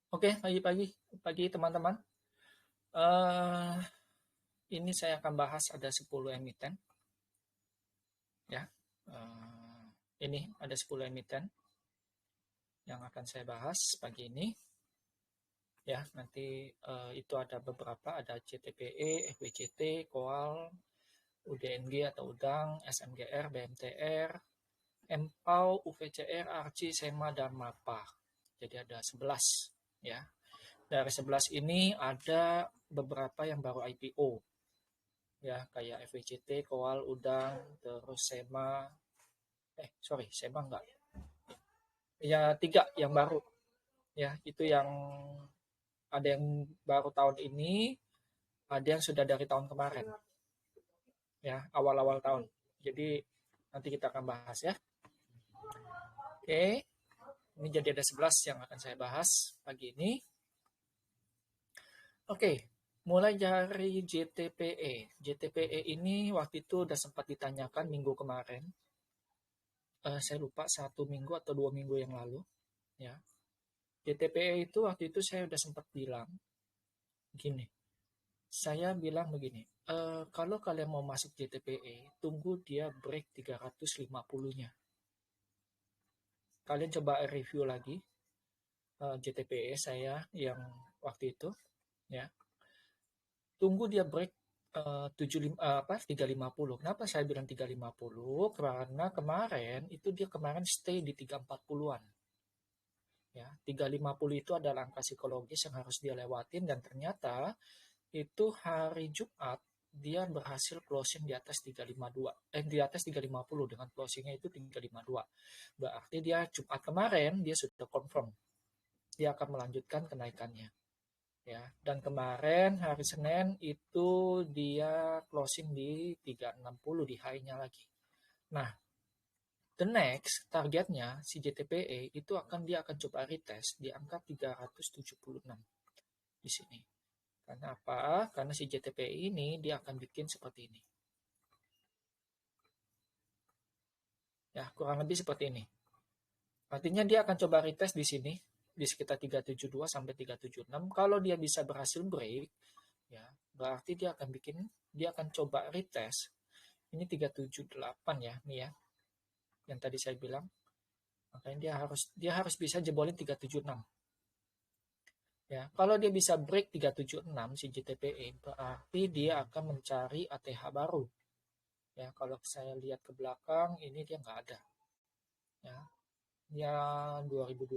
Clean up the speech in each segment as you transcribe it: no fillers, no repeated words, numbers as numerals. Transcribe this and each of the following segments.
Oke, pagi teman-teman. Eh, ini saya akan bahas ada 10 emiten ya. Ini ada 10 emiten yang akan saya bahas pagi ini ya. Nanti itu ada beberapa, ada CTPE, FWCT, Koal, UDNG atau Udang, SMGR, BMTR, MPAU, UVCR, ARCI, SEMA dan MAPA. Jadi ada 11 ya. Dari 11 ini ada beberapa yang baru IPO ya, kayak FWCT, Koal, Udang, terus Sema enggak, ya tiga yang baru ya, itu yang ada yang baru tahun ini, ada yang sudah dari tahun kemarin ya, awal-awal tahun. Jadi nanti kita akan bahas ya. Oke, ini jadi ada 11 yang akan saya bahas pagi ini. Oke, mulai dari JTPE. JTPE ini waktu itu udah sempat ditanyakan minggu kemarin. Saya lupa 1 minggu atau 2 minggu yang lalu ya. JTPE itu waktu itu saya udah sempat bilang gini. Saya bilang begini, kalau kalian mau masuk JTPE, tunggu dia break 350-nya. Kalian coba review lagi JTPE saya yang waktu itu ya. Tunggu dia break 350. Kenapa saya bilang 350? Karena kemarin itu dia kemarin stay di 340-an. Ya, 350 itu adalah angka psikologis yang harus dia lewatin, dan ternyata itu hari Jumat dia berhasil closing di atas 352, di atas 350, dengan closingnya itu 352. Berarti dia Jumat kemarin dia sudah confirm dia akan melanjutkan kenaikannya ya. Dan kemarin hari Senin itu dia closing di 360 di high-nya lagi. Nah, the next targetnya si JTPE itu dia akan coba retest di angka 376 di sini. Karena apa? Karena si JTPI ini dia akan bikin seperti ini. Ya, kurang lebih seperti ini. Artinya dia akan coba retest di sini di sekitar 372 sampai 376. Kalau dia bisa berhasil break, ya, berarti dia akan coba retest ini 378 ya, nih ya. Yang tadi saya bilang. Makanya dia harus bisa jebolin 376. Ya, kalau dia bisa break 376 si JTPE, berarti dia akan mencari ATH baru. Ya, kalau saya lihat ke belakang ini dia nggak ada. Ya, dia 2005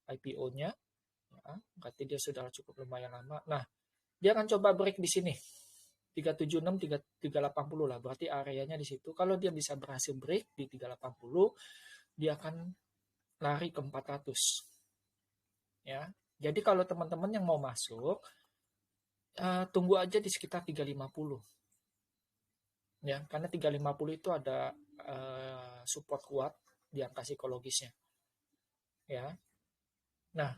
IPO-nya. Ya, berarti dia sudah cukup lumayan lama. Nah, dia akan coba break di sini. 376 380 lah, berarti areanya di situ. Kalau dia bisa berhasil break di 380, dia akan lari ke 400. Ya. Jadi kalau teman-teman yang mau masuk, tunggu aja di sekitar 350. Ya, karena 350 itu ada support kuat di angka psikologisnya. Ya. Nah,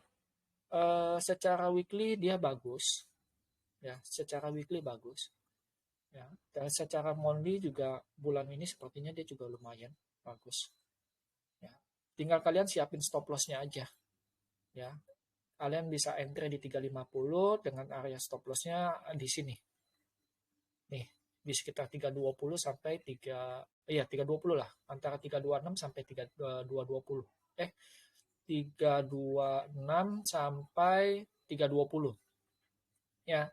secara weekly dia bagus. Ya, secara weekly bagus. Ya, dan secara monthly juga bulan ini sepertinya dia juga lumayan bagus. Ya. Tinggal kalian siapin stop loss-nya aja. Ya. Kalian bisa entry di 350 dengan area stop loss-nya di sini. Nih, di sekitar 320 sampai 320 lah, antara 326 sampai 3220. 326 sampai 320. Ya.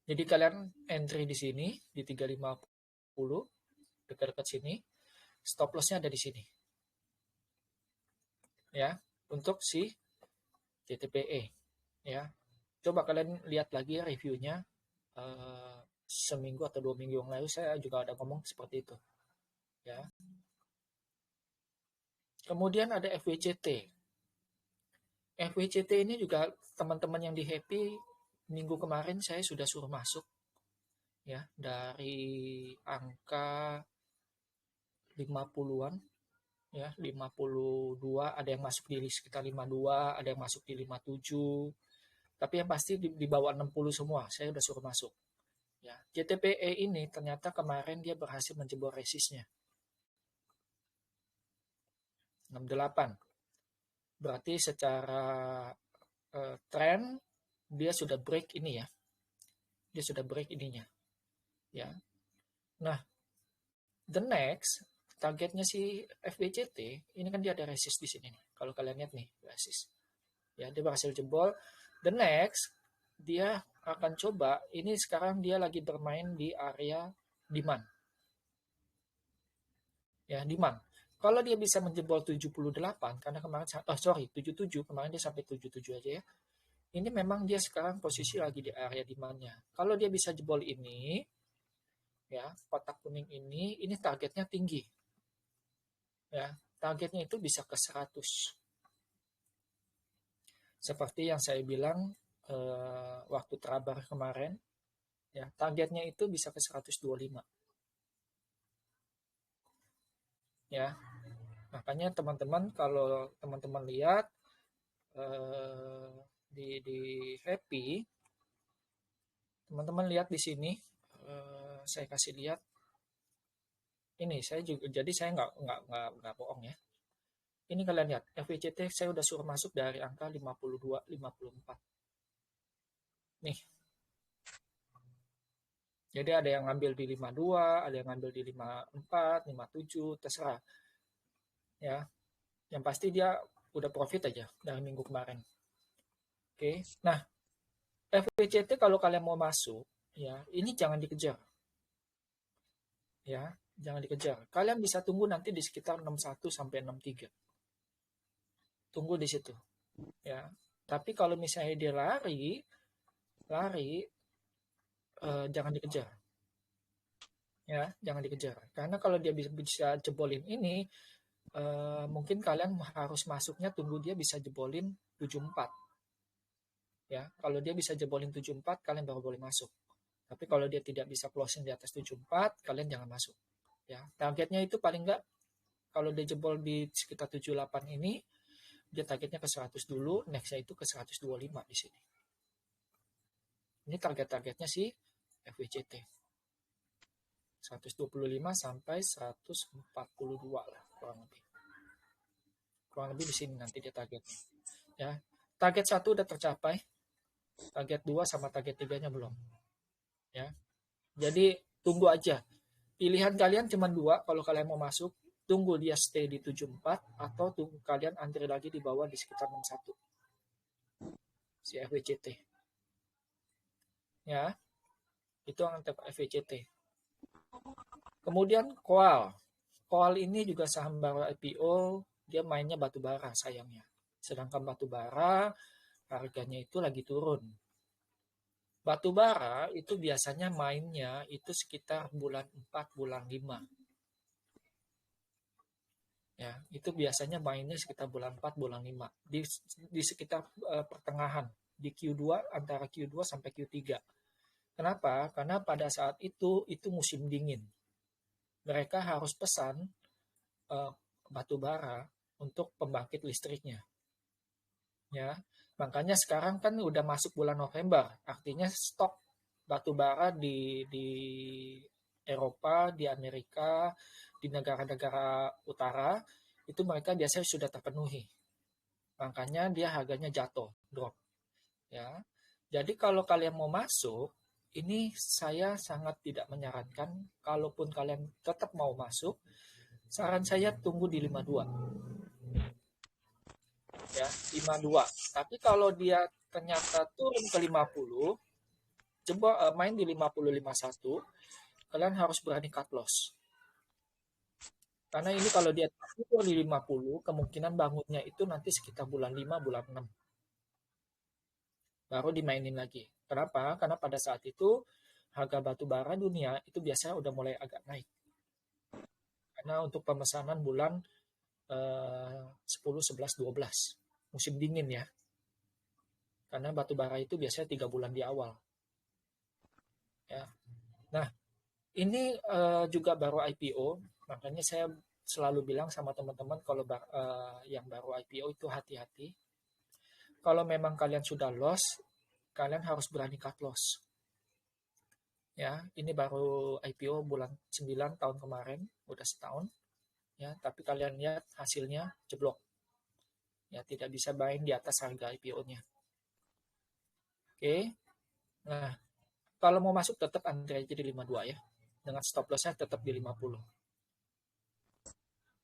Jadi kalian entry di sini di 350, dekat-dekat sini. Stop loss-nya ada di sini. Ya, untuk si JTPE ya. Coba kalian lihat lagi ya reviewnya, seminggu atau 2 minggu yang lalu saya juga ada ngomong seperti itu ya. Kemudian ada FWCT. FWCT ini juga teman-teman yang di Happy minggu kemarin saya sudah suruh masuk ya, dari angka 50-an ya, 52, ada yang masuk di sekitar 52, ada yang masuk di 57. Tapi yang pasti di bawah 60 semua saya udah suruh masuk. Ya, JTPE ini ternyata kemarin dia berhasil menjebol resistnya 68. Berarti secara tren dia sudah break ini ya. Dia sudah break ininya. Ya. Nah, the next targetnya si FBCT ini kan dia ada resist di sini nih. Kalau kalian lihat nih, resist. Ya, dia berhasil jebol. The next dia akan coba, ini sekarang dia lagi bermain di area demand. Ya, demand. Kalau dia bisa menjebol 78, karena kemarin, 77, kemarin dia sampai 77 aja ya. Ini memang dia sekarang posisi lagi di area demand-nya. Kalau dia bisa jebol ini, ya, kotak kuning ini targetnya tinggi. Ya, targetnya itu bisa ke 100. Seperti yang saya bilang waktu terabar kemarin, ya, targetnya itu bisa ke 125. Ya, makanya teman-teman kalau teman-teman lihat di Happy, teman-teman lihat di sini, saya kasih lihat ini, saya juga, jadi saya nggak bohong ya. Ini kalian lihat, FVCT saya udah suruh masuk dari angka 52, 54. Nih. Jadi ada yang ngambil di 52, ada yang ngambil di 54, 57, terserah. Ya. Yang pasti dia udah profit aja dari minggu kemarin. Oke. Nah, FVCT kalau kalian mau masuk, ya, ini jangan dikejar. Ya, jangan dikejar. Kalian bisa tunggu nanti di sekitar 61 sampai 63. Tunggu di situ. Ya. Tapi kalau misalnya dia lari jangan dikejar. Ya, jangan dikejar. Karena kalau dia bisa jebolin ini, mungkin kalian harus masuknya tunggu dia bisa jebolin 74. Ya, kalau dia bisa jebolin 74, kalian baru boleh masuk. Tapi kalau dia tidak bisa closing di atas 74, kalian jangan masuk. Ya, targetnya itu paling enggak kalau dia jebol di sekitar 78 ini, dia targetnya ke 100 dulu, nextnya itu ke 125 di sini. Ini target-targetnya si FWCT. 125 sampai 142 lah kurang lebih. Kurang lebih di sini nanti dia targetnya. Ya, target 1 udah tercapai. Target 2 sama target 3-nya belum. Ya. Jadi tunggu aja. Pilihan kalian cuma 2 kalau kalian mau masuk, tunggu dia stay di 74 atau tunggu kalian antri lagi di bawah di sekitar 61. Si FWCT. Ya. Itu untuk FWCT. Kemudian Coal. Coal ini juga saham baru IPO, dia mainnya batu bara sayangnya. Sedangkan batu bara harganya itu lagi turun. Batu bara itu biasanya mainnya itu sekitar bulan 4, bulan 5. Ya, itu biasanya mainnya sekitar bulan 4, bulan 5. Di sekitar pertengahan, di Q2, antara Q2 sampai Q3. Kenapa? Karena pada saat itu musim dingin. Mereka harus pesan batu bara untuk pembangkit listriknya. Ya, makanya sekarang kan udah masuk bulan November, artinya stok batu bara di Eropa, di Amerika, di negara-negara utara itu mereka biasanya sudah terpenuhi. Makanya dia harganya jatuh, drop. Ya. Jadi kalau kalian mau masuk, ini saya sangat tidak menyarankan. Kalaupun kalian tetap mau masuk, saran saya tunggu di 52. Ya, 52. Tapi kalau dia ternyata turun ke 50, coba main di 50, 51, kalian harus berani cut loss. Karena ini kalau dia turun di 50, kemungkinan bangunnya itu nanti sekitar bulan 5, bulan 6. Baru dimainin lagi. Kenapa? Karena pada saat itu harga batu bara dunia itu biasanya udah mulai agak naik. Karena untuk pemesanan bulan 10, 11, 12. Musim dingin ya. Karena batu bara itu biasanya 3 bulan di awal. Ya. Nah, ini juga baru IPO, makanya saya selalu bilang sama teman-teman kalau yang baru IPO itu hati-hati. Kalau memang kalian sudah loss, kalian harus berani cut loss. Ya, ini baru IPO bulan 9 tahun kemarin, udah setahun. Ya, tapi kalian lihat hasilnya jeblok. Ya, tidak bisa buying di atas harga IPO-nya. Oke. Nah, kalau mau masuk tetap antri aja di 52 ya. Dengan stop loss-nya tetap di 50.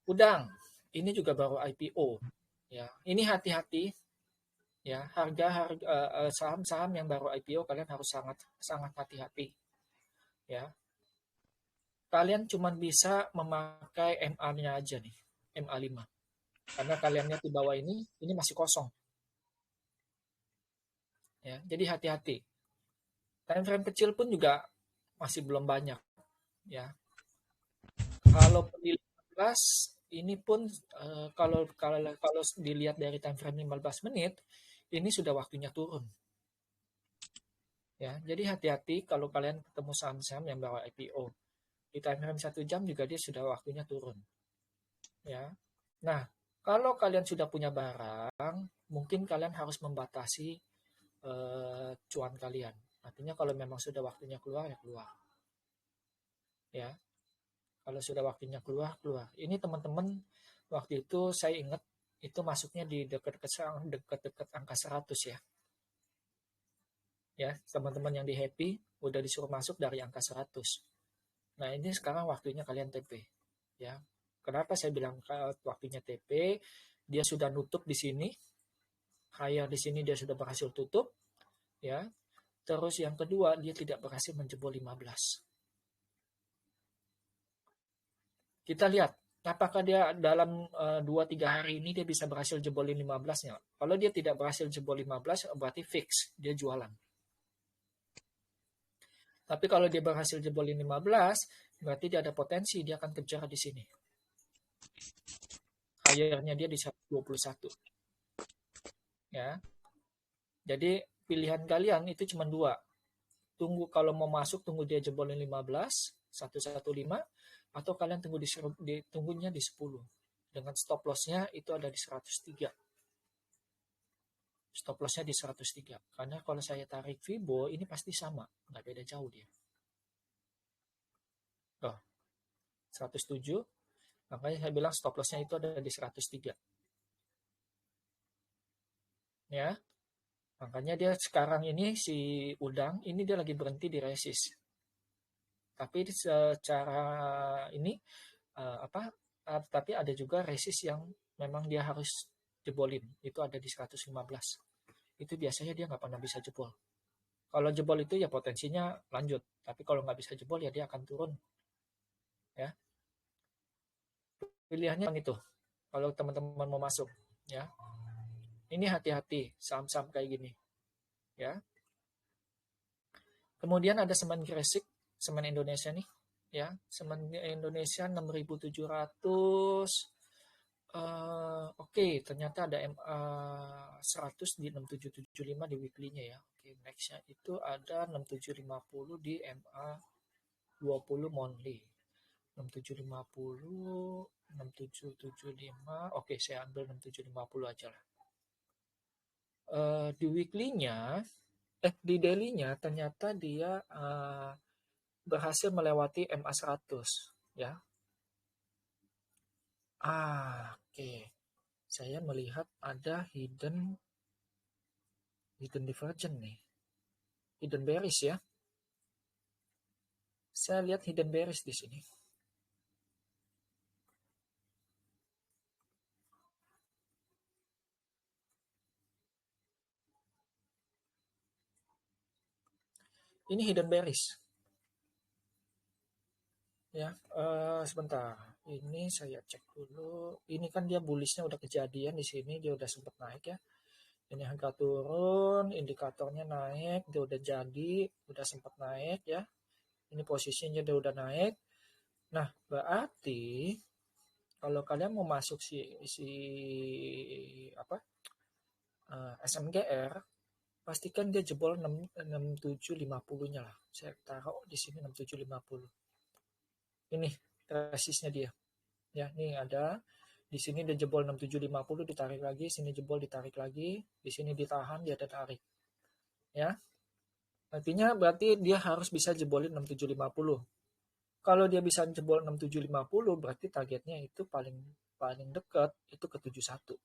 Udang, ini juga baru IPO. Ya, ini hati-hati ya, saham-saham yang baru IPO kalian harus sangat sangat hati-hati ya. Kalian cuma bisa memakai MA-nya aja nih, MA5. Karena kalian lihat di bawah ini masih kosong ya. Jadi hati-hati. Time frame kecil pun juga masih belum banyak ya. Kalau di 15 ini pun kalau kalau kalau dilihat dari time frame 15 menit ini sudah waktunya turun. Ya, jadi hati-hati kalau kalian ketemu saham-saham yang bawa IPO. Di time frame 1 jam juga dia sudah waktunya turun. Ya. Nah, kalau kalian sudah punya barang, mungkin kalian harus membatasi cuan kalian. Artinya kalau memang sudah waktunya keluar ya keluar. Ya. Kalau sudah waktunya keluar, keluar. Ini teman-teman waktu itu saya ingat itu masuknya di dekat-dekat angka 100 ya. Ya, teman-teman yang di Happy udah disuruh masuk dari angka 100. Nah, ini sekarang waktunya kalian TP. Ya. Kenapa saya bilang waktunya TP? Dia sudah nutup di sini. Higher di sini dia sudah berhasil tutup. Ya. Terus yang kedua, dia tidak berhasil menjebol 15. Kita lihat apakah dia dalam 2-3 hari ini dia bisa berhasil jebolin 15-nya. Kalau dia tidak berhasil jebol 15, berarti fix dia jualan. Tapi kalau dia berhasil jebolin 15, berarti dia ada potensi dia akan kejar di sini. Higher-nya dia di 121. Ya. Jadi pilihan kalian itu cuma 2. Tunggu kalau mau masuk tunggu dia jebolin 15, 115 atau kalian tunggunya di 10. Dengan stop loss-nya itu ada di 103. Stop loss-nya di 103. Karena kalau saya tarik Fibo, ini pasti sama. Nggak beda jauh dia. Oh, 107. Makanya saya bilang stop loss-nya itu ada di 103. Ya. Makanya dia sekarang ini si udang, ini dia lagi berhenti di resist. Tapi secara ini, tapi ada juga resist yang memang dia harus jebolin. Itu ada di 115. Itu biasanya dia nggak pernah bisa jebol. Kalau jebol itu ya potensinya lanjut, tapi kalau nggak bisa jebol ya dia akan turun. Ya, pilihannya itu. Kalau teman-teman mau masuk, ya, ini hati-hati saham-saham kayak gini, ya. Kemudian ada semen Gresik, semen Indonesia nih, ya, semen Indonesia 6.700. Oke, ternyata ada MA 100 di 6775 di weekly-nya ya. Oke, next-nya itu ada 6750 di MA 20 monthly. 6750, 6775. Oke, saya ambil 6750 aja lah. Di weekly-nya, di daily-nya ternyata dia berhasil melewati MA 100 ya. Oke. Saya melihat ada hidden divergence nih. Hidden bearish ya. Saya lihat hidden bearish di sini. Ini hidden bearish. Ya, sebentar. Ini saya cek dulu. Ini kan dia bullishnya udah kejadian di sini, dia udah sempat naik ya. Ini harga turun, indikatornya naik, dia udah jadi, udah sempat naik ya. Ini posisinya dia udah naik. Nah, berarti kalau kalian mau masuk SMGR, pastikan dia jebol 6750-nya lah. Saya taruh di sini 6750. Ini resistnya dia. Ya, ini ada di sini dia jebol 6750 ditarik lagi, sini jebol ditarik lagi, di sini ditahan dia tarik. Ya. Artinya berarti dia harus bisa jebolin 6750. Kalau dia bisa jebol 6750 berarti targetnya itu paling dekat itu ke 71.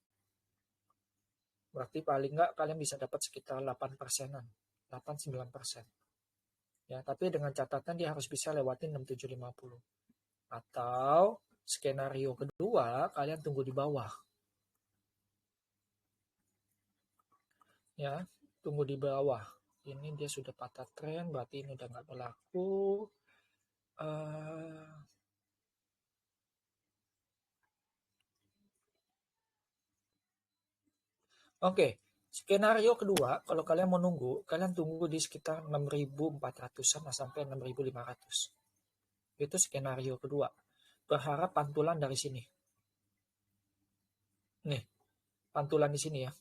Berarti paling nggak kalian bisa dapat sekitar 8%-an, 8-9%. Ya, tapi dengan catatan dia harus bisa lewatin 6750. Atau skenario kedua, kalian tunggu di bawah. Ya, tunggu di bawah. Ini dia sudah patah tren, berarti ini udah nggak berlaku. Oke, skenario kedua, kalau kalian mau nunggu, kalian tunggu di sekitar 6.400-an sampai 6.500. Itu skenario kedua. Berharap pantulan dari sini. Nih, pantulan di sini ya.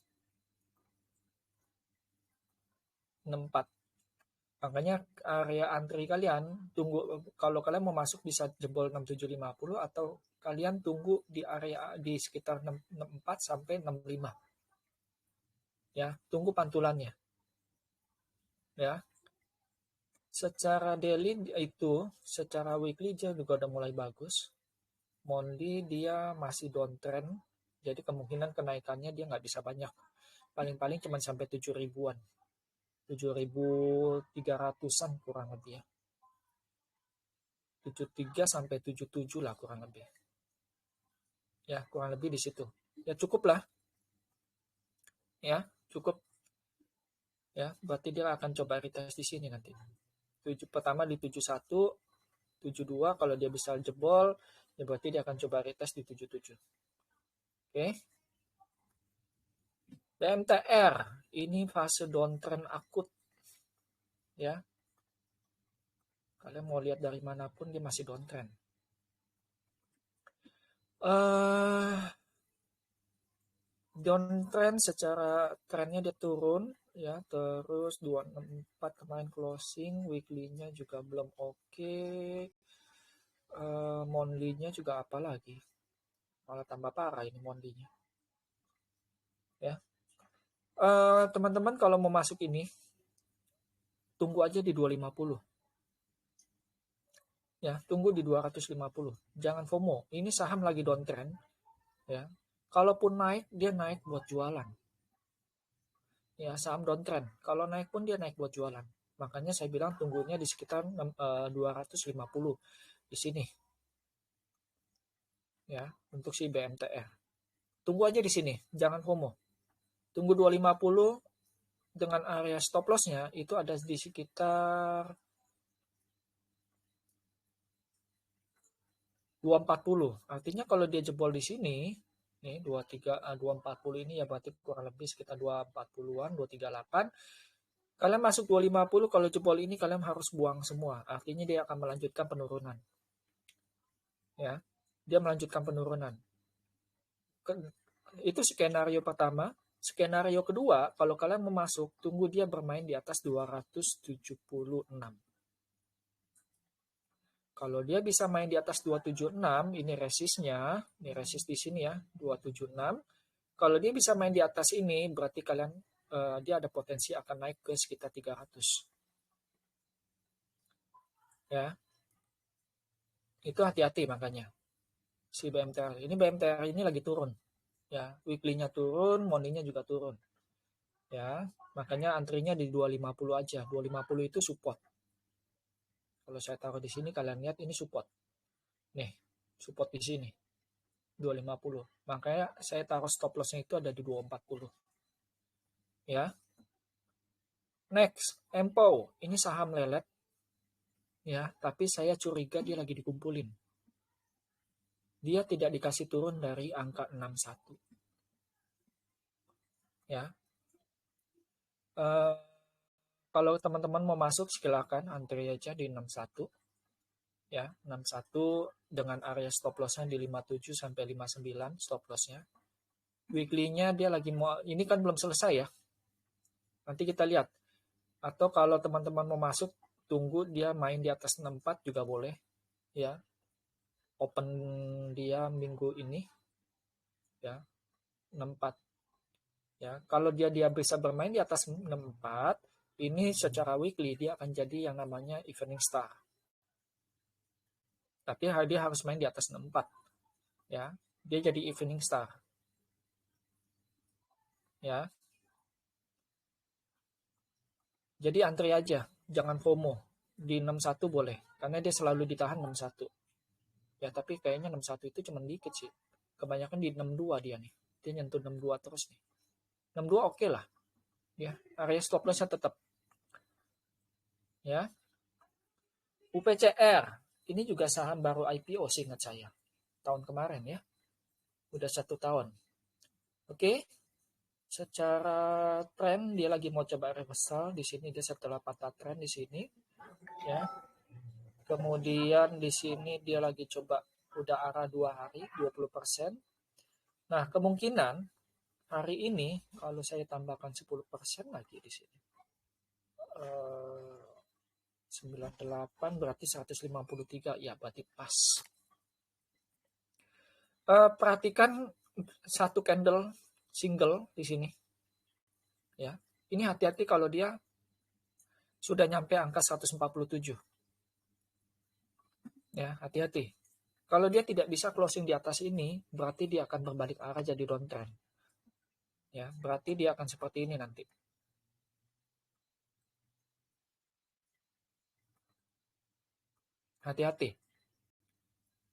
64. Makanya area antri kalian tunggu, kalau kalian mau masuk bisa jebol 6750 atau kalian tunggu di area di sekitar 64 sampai 65. Ya, tunggu pantulannya. Ya. Secara daily itu, secara weekly dia juga udah mulai bagus. Monthly dia masih downtrend, jadi kemungkinan kenaikannya dia nggak bisa banyak. Paling-paling cuma sampai 7 ribuan. 7.300-an kurang lebih ya. 73 sampai 77 lah kurang lebih. Ya, kurang lebih di situ. Ya cukup lah. Ya, cukup. Ya, berarti dia akan coba retest di sini nanti. Pertama di 71, 72 kalau dia bisa jebol, ya berarti dia akan coba retest di 77. Oke. BMTR, ini fase downtrend akut. Ya. Kalian mau lihat dari manapun dia masih downtrend. Downtrend secara trennya dia turun ya, terus 264 kemarin closing, weekly-nya juga belum oke. Monthly-nya juga apa lagi? Malah tambah parah ini monthly-nya. Ya. Teman-teman kalau mau masuk ini tunggu aja di 250. Ya, tunggu di 250. Jangan FOMO. Ini saham lagi downtrend ya. Kalaupun naik, dia naik buat jualan. Ya, saham downtrend. Kalau naik pun dia naik buat jualan. Makanya saya bilang tunggunya di sekitar 250 di sini. Ya, untuk si BMTR. Tunggu aja di sini, jangan FOMO. Tunggu 250 dengan area stop loss-nya itu ada di sekitar 240. Artinya kalau dia jebol di sini, nih 240 ini ya berarti kurang lebih sekitar 240-an, 238. Kalian masuk 250, kalau jebol ini kalian harus buang semua. Artinya dia akan melanjutkan penurunan. Ya, dia melanjutkan penurunan. Itu skenario pertama. Skenario kedua, kalau kalian mau masuk, tunggu dia bermain di atas 276. Kalau dia bisa main di atas 276, ini resistnya, ini resist di sini ya, 276. Kalau dia bisa main di atas ini, berarti kalian dia ada potensi akan naik ke sekitar 300. Ya. Itu hati-hati makanya. Si BMTR. Ini BMTR ini lagi turun. Ya, weekly-nya turun, monthly-nya juga turun. Ya, makanya antrinya di 250 aja. 250 itu support. Kalau saya taruh di sini kalian lihat ini support. Nih, support di sini. 250. Makanya saya taruh stop loss-nya itu ada di 240. Ya. Next, Empo. Ini saham lelet. Ya, tapi saya curiga dia lagi dikumpulin. Dia tidak dikasih turun dari angka 61. Ya. Kalau teman-teman mau masuk silakan antri aja di 61. Ya, 61 dengan area stop loss-nya di 57 sampai 59 stop loss-nya. Weekly-nya dia lagi mau, ini kan belum selesai ya. Nanti kita lihat. Atau kalau teman-teman mau masuk, tunggu dia main di atas 64 juga boleh. Ya. Open dia minggu ini. Ya. 64. Ya, kalau dia bisa bermain di atas 64, ini secara weekly dia akan jadi yang namanya evening star. Tapi dia harus main di atas 64. Ya, dia jadi evening star. Ya. Jadi antri aja, jangan FOMO. Di 61 boleh, karena dia selalu ditahan 61. Ya, tapi kayaknya 61 itu cuma dikit sih. Kebanyakan di 62 dia nih. Dia nyentuh 62 terus nih. 62 oke lah. Ya, area stop loss-nya tetap. Ya. UPCR, ini juga saham baru IPO sih ingat saya. Tahun kemarin ya. Udah 1 tahun. Oke. Secara tren dia lagi mau coba reversal di sini, dia setelah patah tren di sini ya. Kemudian di sini dia lagi coba udah arah 2 hari 20%. Nah, kemungkinan hari ini kalau saya tambahkan 10% lagi di sini 98 berarti 153, ya berarti pas. Perhatikan satu candle single di sini ya. Ini hati-hati kalau dia sudah nyampe angka 147 ya, hati-hati. Kalau dia tidak bisa closing di atas ini, berarti dia akan berbalik arah jadi downtrend ya, berarti dia akan seperti ini nanti. Hati-hati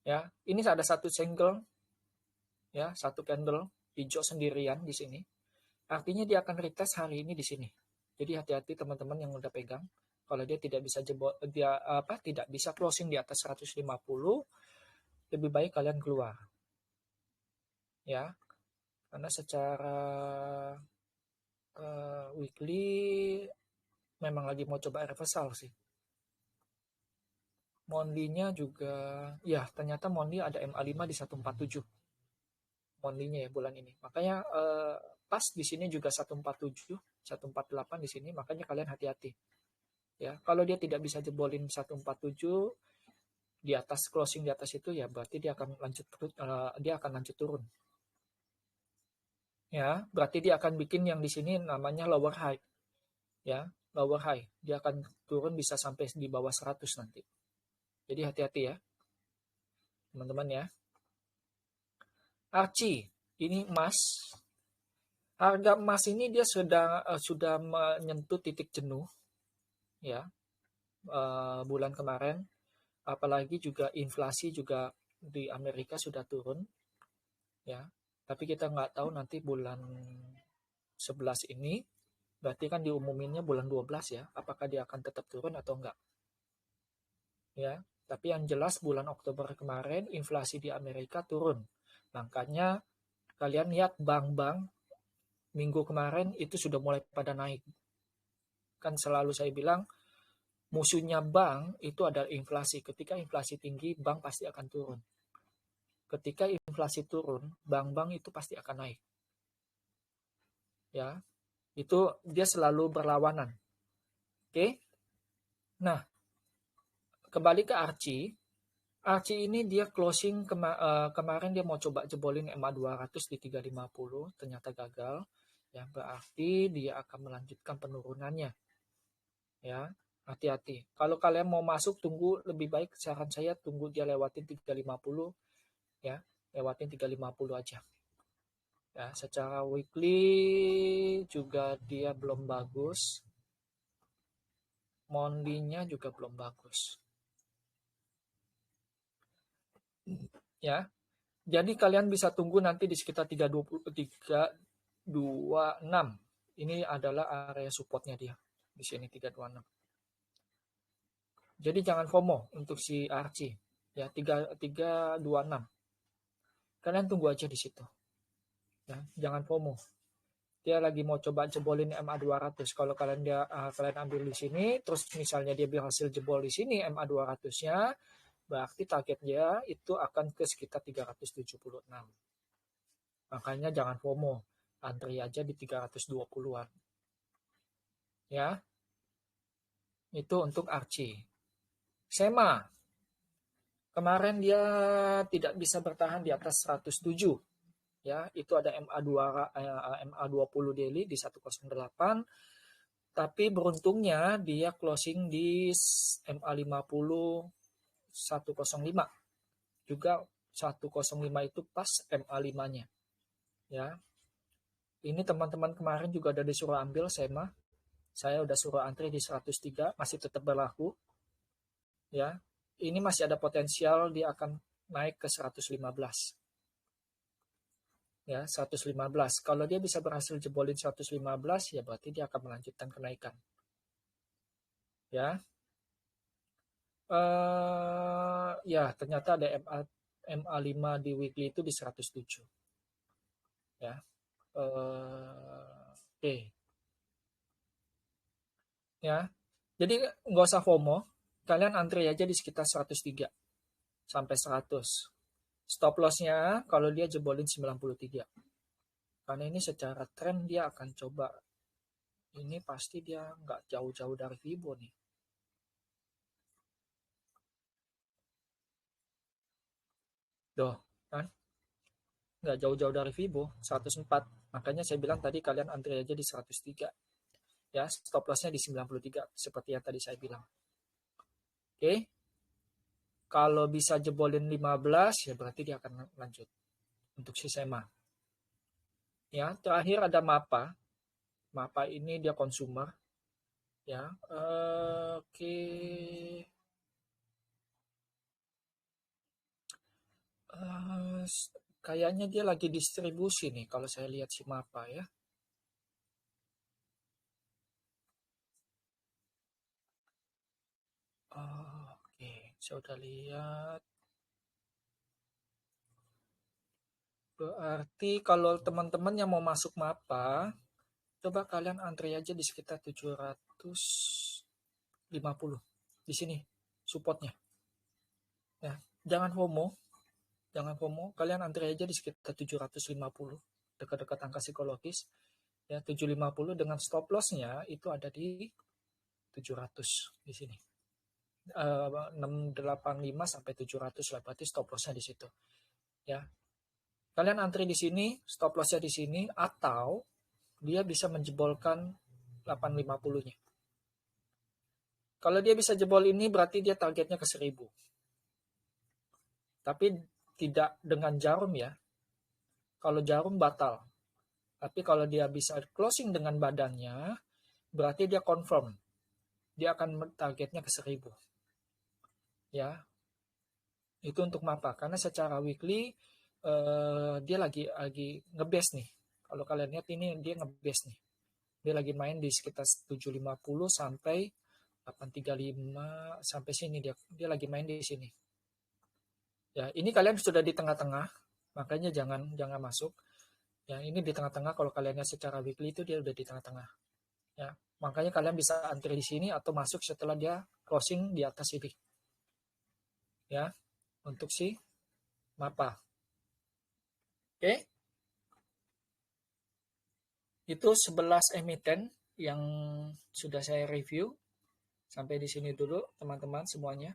ya. Ini ada satu single ya, satu candle hijau sendirian di sini. Artinya dia akan retest hari ini di sini. Jadi hati-hati teman-teman yang udah pegang. Kalau dia tidak bisa tidak bisa closing di atas 150, lebih baik kalian keluar. Ya. Karena secara weekly memang lagi mau coba reversal sih. Mondinya juga ya, ternyata Mondi ada MA5 di 147. Mondinya ya bulan ini. Makanya pas di sini juga 147, 148 di sini, makanya kalian hati-hati. Ya, kalau dia tidak bisa jebolin 147 di atas, closing di atas itu ya berarti dia akan lanjut turun. Ya, berarti dia akan bikin yang di sini namanya lower high. Ya, lower high. Dia akan turun bisa sampai di bawah 100 nanti. Jadi hati-hati ya. Teman-teman ya. Archie, ini emas. Harga emas ini dia sudah menyentuh titik jenuh ya, bulan kemarin. Apalagi juga inflasi juga di Amerika sudah turun ya. Tapi kita nggak tahu nanti bulan 11 ini, berarti kan diumuminnya bulan 12 ya, apakah dia akan tetap turun atau enggak. Ya, tapi yang jelas bulan Oktober kemarin inflasi di Amerika turun. Makanya kalian lihat bank-bank minggu kemarin itu sudah mulai pada naik. Kan selalu saya bilang musuhnya bank itu adalah inflasi. Ketika inflasi tinggi, bank pasti akan turun. Ketika inflasi turun, bank-bank itu pasti akan naik. Ya, itu dia selalu berlawanan. Oke. Nah, kembali ke Archie. Archie ini dia closing kemarin dia mau coba jebolin MA 200 di 350, ternyata gagal. Ya, berarti dia akan melanjutkan penurunannya. Ya, hati-hati. Kalau kalian mau masuk, tunggu, lebih baik saran saya tunggu dia lewatin 350 ya, lewatin 350 aja. Ya, secara weekly juga dia belum bagus. Mondinya juga belum bagus. Ya. Jadi kalian bisa tunggu nanti di sekitar 326. Ini adalah area supportnya dia. Di sini 326. Jadi jangan FOMO untuk si Archie. Ya, 326. Kalian tunggu aja di situ. Ya, jangan FOMO. Dia lagi mau coba jebolin MA 200. Kalau kalian ambil di sini, terus misalnya dia berhasil jebol di sini MA 200-nya, berarti targetnya itu akan ke sekitar 376. Makanya jangan FOMO, antri aja di 320-an. Ya. Itu untuk Archie. Sema. Kemarin dia tidak bisa bertahan di atas 107. Ya, itu ada MA20 daily di 108. Tapi beruntungnya dia closing di MA50 105. Juga 105 itu pas MA5-nya. Ya. Ini teman-teman kemarin juga ada disuruh ambil Sema. Saya udah suruh antri di 103, masih tetap berlaku. Ya, ini masih ada potensial dia akan naik ke 115. Ya, 115. Kalau dia bisa berhasil jebolin 115, ya berarti dia akan melanjutkan kenaikan. Ya. Ya, ternyata ada MA5 di weekly itu di 107. Ya. Oke. Ya. Jadi nggak usah FOMO, kalian antri aja di sekitar 103 sampai 100. Stop loss-nya kalau dia jebolin 93. Karena ini secara tren dia akan coba, ini pasti dia nggak jauh-jauh dari Fibo nih. Doh, kan? Nggak jauh-jauh dari Fibo, 104. Makanya saya bilang tadi kalian antri aja di 103. Ya, stop loss-nya di 93, seperti yang tadi saya bilang. Oke. Kalau bisa jebolin 15, ya berarti dia akan lanjut. Untuk si SEMA. Ya, terakhir ada MAPA. MAPA ini dia consumer. Ya, oke. Kayaknya dia lagi distribusi nih kalau saya lihat si MAPA ya. Oke, saya udah lihat. Berarti kalau teman-teman yang mau masuk MAPA, coba kalian antri aja di sekitar 750 di sini supportnya. Ya, jangan FOMO, kalian antri aja di sekitar 750, dekat-dekat angka psikologis. Ya, 750 dengan stop loss-nya itu ada di 700 di sini. 685 sampai 700 lah, berarti stop loss-nya di situ. Ya. Kalian antri di sini, stop loss-nya di sini, atau dia bisa menjebolkan 850-nya. Kalau dia bisa jebol ini berarti dia targetnya ke 1000. Tapi tidak dengan jarum ya. Kalau jarum batal. Tapi kalau dia bisa closing dengan badannya, berarti dia confirm. Dia akan targetnya ke 1000. Ya. Itu untuk MAPA. Karena secara weekly dia lagi ngebase nih. Kalau kalian lihat ini dia ngebase nih. Dia lagi main di sekitar 750 sampai 835 sampai sini dia lagi main di sini. Ya, ini kalian sudah di tengah-tengah, makanya jangan masuk. Ya, ini di tengah-tengah kalau kalian lihat secara weekly itu dia udah di tengah-tengah. Ya, makanya kalian bisa antri di sini atau masuk setelah dia closing di atas ini. Ya, untuk si MAPA. Oke. Itu 11 emiten yang sudah saya review. Sampai di sini dulu teman-teman semuanya.